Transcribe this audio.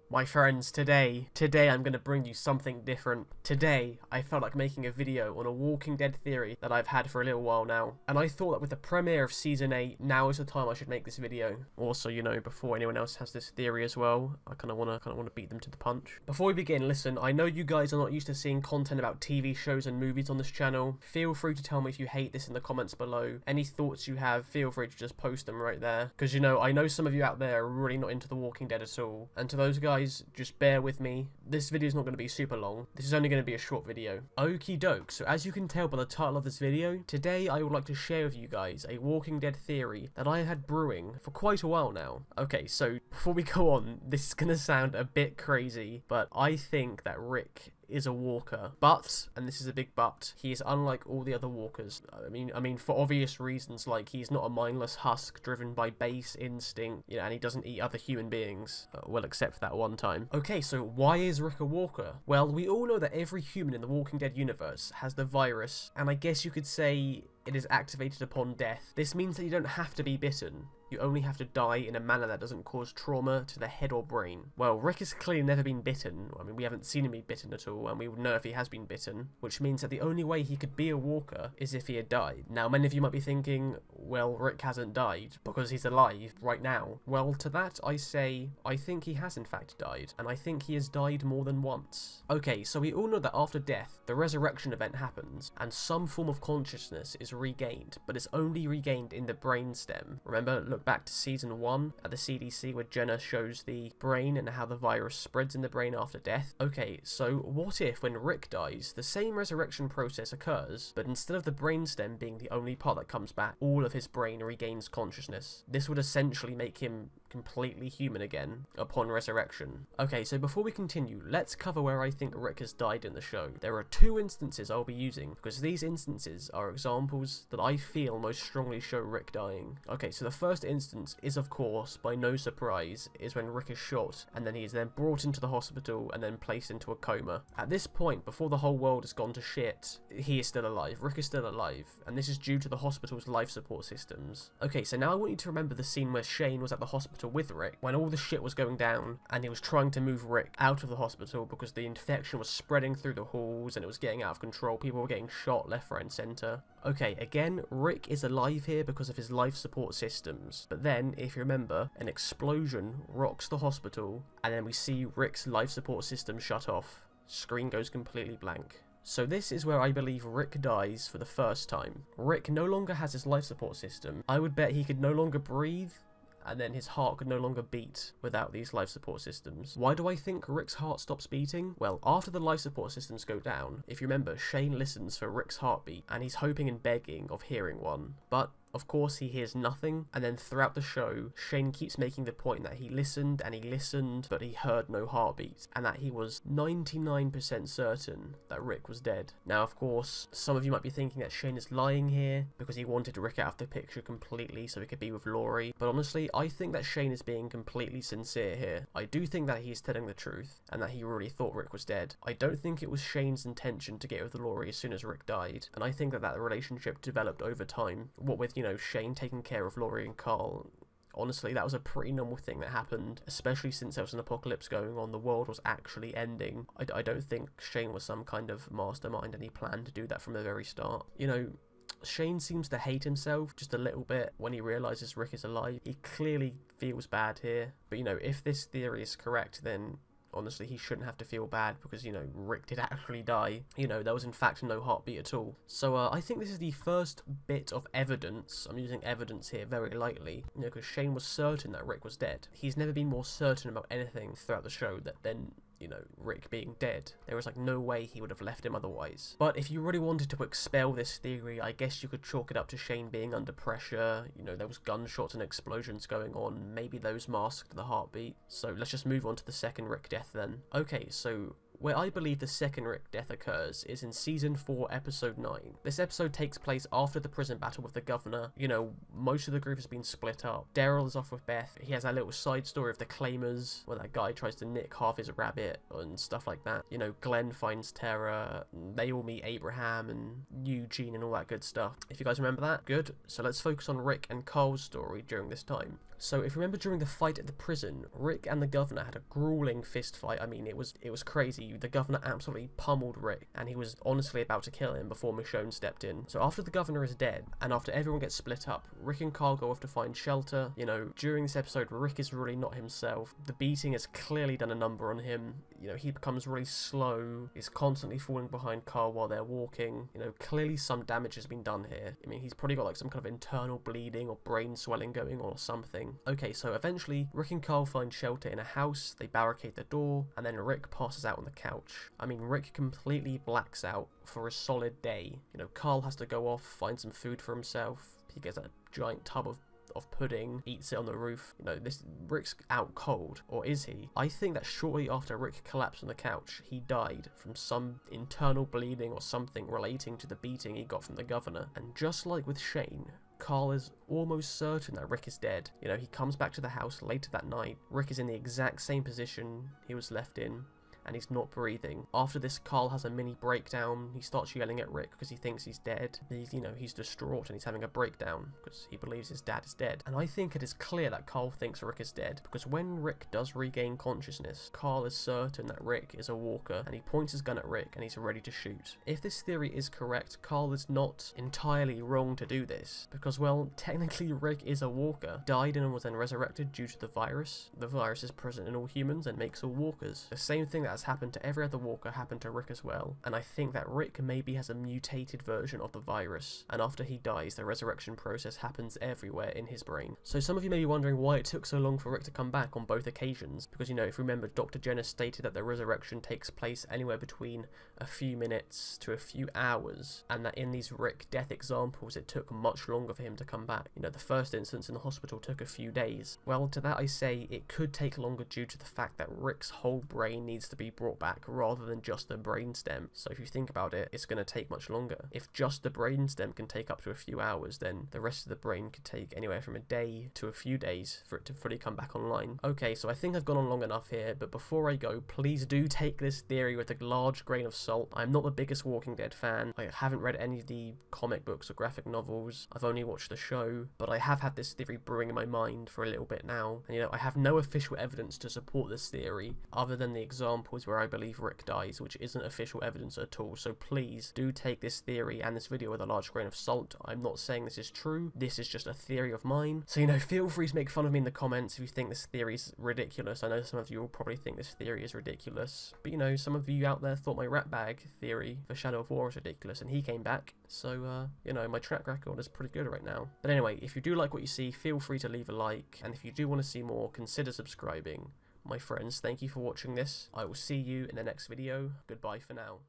My friends, today I'm going to bring you something different. Today, I felt like making a video on a Walking Dead theory that I've had for a little while now. And I thought that with the premiere of Season 8, now is the time I should make this video. Also, you know, before anyone else has this theory as well, I kind of want to beat them to the punch. Before we begin, listen, I know you guys are not used to seeing content about TV shows and movies on this channel. Feel free to tell me if you hate this in the comments below. Any thoughts you have, feel free to just post them right there. Because, you know, I know some of you out there are really not into The Walking Dead at all. And to those guys, just bear with me. This video is not going to be super long. This is only going to be a short video. Okie doke. So as you can tell by the title of this video, today I would like to share with you guys a Walking Dead theory that I have had brewing for quite a while now. Okay, so before we go on, this is going to sound a bit crazy, but I think that Rick is a walker, but, and this is a big but, he is unlike all the other walkers. I mean for obvious reasons, like he's not a mindless husk driven by base instinct, you know, and he doesn't eat other human beings, well, except for that one time. Okay, so why is Rick a walker? Well, we all know that every human in the Walking Dead universe has the virus, and I guess you could say it is activated upon death. This means that you don't have to be bitten. You only have to die in a manner that doesn't cause trauma to the head or brain. Well, Rick has clearly never been bitten. I mean, we haven't seen him be bitten at all, and we would know if he has been bitten, which means that the only way he could be a walker is if he had died. Now, many of you might be thinking, well, Rick hasn't died because he's alive right now. Well, to that I say, I think he has in fact died, and I think he has died more than once. Okay, so we all know that after death, the resurrection event happens, and some form of consciousness is regained, but it's only regained in the brainstem. Remember, look back to season 1 at the CDC where Jenna shows the brain and how the virus spreads in the brain after death. Okay, so what if when Rick dies, the same resurrection process occurs, but instead of the brainstem being the only part that comes back, all of his brain regains consciousness? This would essentially make him completely human again upon resurrection. Okay, so before we continue, let's cover where I think Rick has died in the show. There are two instances I'll be using, because these instances are examples that I feel most strongly show Rick dying. Okay, so the first instance is, of course, by no surprise, is when Rick is shot, and then he is then brought into the hospital and then placed into a coma. At this point, before the whole world has gone to shit, he is still alive. Rick is still alive, and this is due to the hospital's life support systems. Okay, so now I want you to remember the scene where Shane was at the hospital with Rick when all the shit was going down, and he was trying to move Rick out of the hospital because the infection was spreading through the halls and it was getting out of control. People were getting shot left, right and centre. Okay, again, Rick is alive here because of his life support systems, but then, if you remember, an explosion rocks the hospital, and then we see Rick's life support system shut off. Screen goes completely blank. So this is where I believe Rick dies for the first time. Rick no longer has his life support system. I would bet he could no longer breathe, and then his heart could no longer beat without these life support systems. Why do I think Rick's heart stops beating? Well, after the life support systems go down, if you remember, Shane listens for Rick's heartbeat, and he's hoping and begging of hearing one. But of course, he hears nothing, and then throughout the show, Shane keeps making the point that he listened, but he heard no heartbeat, and that he was 99% certain that Rick was dead. Now, of course, some of you might be thinking that Shane is lying here because he wanted Rick out of the picture completely so he could be with Laurie, but honestly, I think that Shane is being completely sincere here. I do think that he is telling the truth, and that he really thought Rick was dead. I don't think it was Shane's intention to get with Laurie as soon as Rick died, and I think that that relationship developed over time, what with, you know, Shane taking care of Laurie and Carl. Honestly, that was a pretty normal thing that happened, especially since there was an apocalypse going on, the world was actually ending. I don't think Shane was some kind of mastermind and he planned to do that from the very start. You know, Shane seems to hate himself just a little bit when he realises Rick is alive. He clearly feels bad here, but you know, if this theory is correct, then honestly, he shouldn't have to feel bad because, you know, Rick did actually die. You know, there was in fact no heartbeat at all. So, I think this is the first bit of evidence. I'm using evidence here very lightly, you know, because Shane was certain that Rick was dead. He's never been more certain about anything throughout the show than you know, Rick being dead. There was like no way he would have left him otherwise. But if you really wanted to expel this theory, I guess you could chalk it up to Shane being under pressure. You know, there was gunshots and explosions going on. Maybe those masked the heartbeat. So let's just move on to the second Rick death then. Okay, so where I believe the second Rick death occurs is in Season 4, Episode 9. This episode takes place after the prison battle with the governor. You know, most of the group has been split up. Daryl is off with Beth. He has that little side story of the Claimers, where that guy tries to nick half his rabbit and stuff like that. You know, Glenn finds Tara. They all meet Abraham and Eugene and all that good stuff. If you guys remember that, good. So let's focus on Rick and Carl's story during this time. So if you remember during the fight at the prison, Rick and the governor had a grueling fist fight. I mean, it was crazy. The governor absolutely pummeled Rick, and he was honestly about to kill him before Michonne stepped in. So after the governor is dead, and after everyone gets split up, Rick and Carl go off to find shelter. You know, during this episode, Rick is really not himself. The beating has clearly done a number on him. You know, he becomes really slow. He's constantly falling behind Carl while they're walking. You know, clearly some damage has been done here. I mean, he's probably got like some kind of internal bleeding or brain swelling going on or something. Okay, so eventually, Rick and Carl find shelter in a house. They barricade the door, and then Rick passes out on the couch. I mean, Rick completely blacks out for a solid day. You know, Carl has to go off, find some food for himself. He gets a giant tub of pudding, eats it on the roof. You know, Rick's out cold, or is he? I think that shortly after Rick collapsed on the couch, he died from some internal bleeding or something relating to the beating he got from the governor. And just like with Shane, Carl is almost certain that Rick is dead. You know, he comes back to the house later that night. Rick is in the exact same position he was left in, and he's not breathing. After this, Carl has a mini breakdown. He starts yelling at Rick because he thinks he's dead. He's distraught and he's having a breakdown because he believes his dad is dead. And I think it is clear that Carl thinks Rick is dead, because when Rick does regain consciousness, Carl is certain that Rick is a walker, and he points his gun at Rick and he's ready to shoot. If this theory is correct, Carl is not entirely wrong to do this, because, well, technically Rick is a walker, died and was then resurrected due to the virus. The virus is present in all humans and makes all walkers. The same thing that has happened to every other walker happened to Rick as well, and I think that Rick maybe has a mutated version of the virus, and after he dies, the resurrection process happens everywhere in his brain. So some of you may be wondering why it took so long for Rick to come back on both occasions, because, you know, if you remember, Dr. Jenner stated that the resurrection takes place anywhere between a few minutes to a few hours, and that in these Rick death examples it took much longer for him to come back. You know, the first instance in the hospital took a few days. Well, to that I say it could take longer due to the fact that Rick's whole brain needs to be brought back rather than just the brainstem. So if you think about it, it's going to take much longer. If just the brainstem can take up to a few hours, then the rest of the brain could take anywhere from a day to a few days for it to fully come back online. Okay, so I think I've gone on long enough here, but before I go, please do take this theory with a large grain of salt. I'm not the biggest Walking Dead fan. I haven't read any of the comic books or graphic novels. I've only watched the show, but I have had this theory brewing in my mind for a little bit now. And, you know, I have no official evidence to support this theory other than the examples where I believe Rick dies, which isn't official evidence at all. So please do take this theory and this video with a large grain of salt. I'm not saying this is true. This is just a theory of mine. So, you know, feel free to make fun of me in the comments if you think this theory is ridiculous. I know some of you will probably think this theory is ridiculous, but, you know, some of you out there thought my rat bag theory for Shadow of War was ridiculous, and he came back. So, you know, my track record is pretty good right now. But anyway, if you do like what you see, feel free to leave a like, and if you do want to see more, consider subscribing. My friends, thank you for watching this. I will see you in the next video. Goodbye for now.